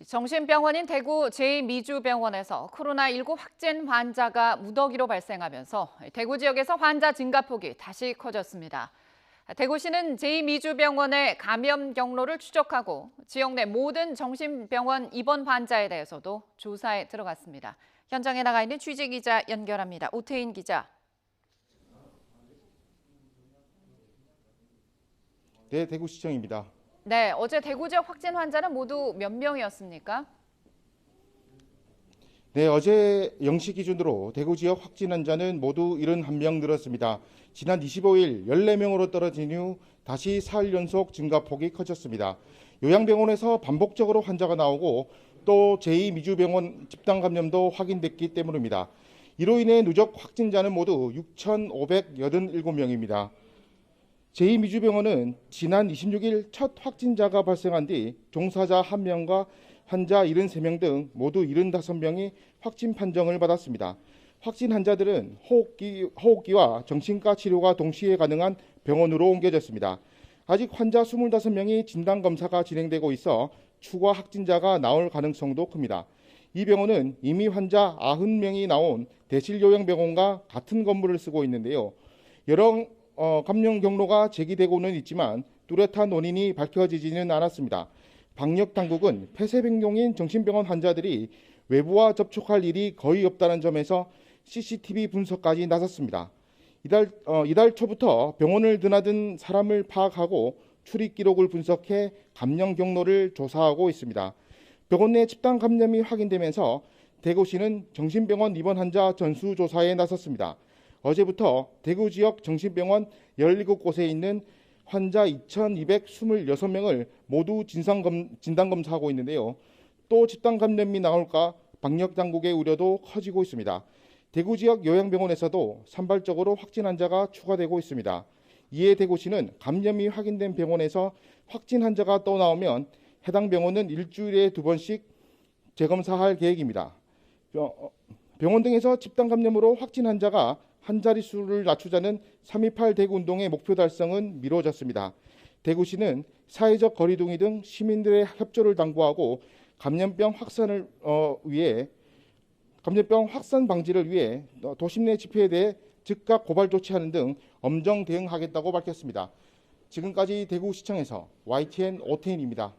정신병원인 대구 제2미주병원에서 코로나19 확진 환자가 무더기로 발생하면서 대구 지역에서 환자 증가폭이 다시 커졌습니다. 대구시는 제2미주병원의 감염 경로를 추적하고 지역 내 모든 정신병원 입원 환자에 대해서도 조사에 들어갔습니다. 현장에 나가 있는 취재기자 연결합니다. 오태인 기자. 네, 대구시청입니다. 네, 어제 대구 지역 확진 환자는 모두 몇 명이었습니까? 네, 어제 0시 기준으로 대구 지역 확진 환자는 모두 71명 늘었습니다. 지난 25일 14명으로 떨어진 후 다시 사흘 연속 증가폭이 커졌습니다. 요양병원에서 반복적으로 환자가 나오고 또 제2미주병원 집단 감염도 확인됐기 때문입니다. 이로 인해 누적 확진자는 모두 6,587명입니다. 제2미주병원은 지난 26일 첫 확진자가 발생한 뒤 종사자 1명과 환자 73명 등 모두 75명이 확진 판정을 받았습니다. 확진 환자들은 호흡기와 정신과 치료가 동시에 가능한 병원으로 옮겨졌습니다. 아직 환자 25명이 진단검사가 진행되고 있어 추가 확진자가 나올 가능성도 큽니다. 이 병원은 이미 환자 90명이 나온 대실요양병원과 같은 건물을 쓰고 있는데요. 여러 감염 경로가 제기되고는 있지만 뚜렷한 원인이 밝혀지지는 않았습니다. 방역 당국은 폐쇄병동인 정신병원 환자들이 외부와 접촉할 일이 거의 없다는 점에서 CCTV 분석까지 나섰습니다. 이달 초부터 병원을 드나든 사람을 파악하고 출입 기록을 분석해 감염 경로를 조사하고 있습니다. 병원 내 집단 감염이 확인되면서 대구시는 정신병원 입원 환자 전수조사에 나섰습니다. 어제부터 대구 지역 정신병원 17곳에 있는 환자 2,226명을 모두 진단검사하고 있는데요. 또 집단 감염이 나올까 방역당국의 우려도 커지고 있습니다. 대구 지역 요양병원에서도 산발적으로 확진 환자가 추가되고 있습니다. 이에 대구시는 감염이 확인된 병원에서 확진 환자가 또 나오면 해당 병원은 일주일에 2번씩 재검사할 계획입니다. 병원 등에서 집단 감염으로 확진 환자가 한 자릿수를 낮추자는 3.28 대구운동의 목표 달성은 미뤄졌습니다. 대구시는 사회적 거리두기 등 시민들의 협조를 당부하고 감염병 확산 방지를 위해 도심 내 집회에 대해 즉각 고발 조치하는 등 엄정 대응하겠다고 밝혔습니다. 지금까지 대구시청에서 YTN 오태인입니다.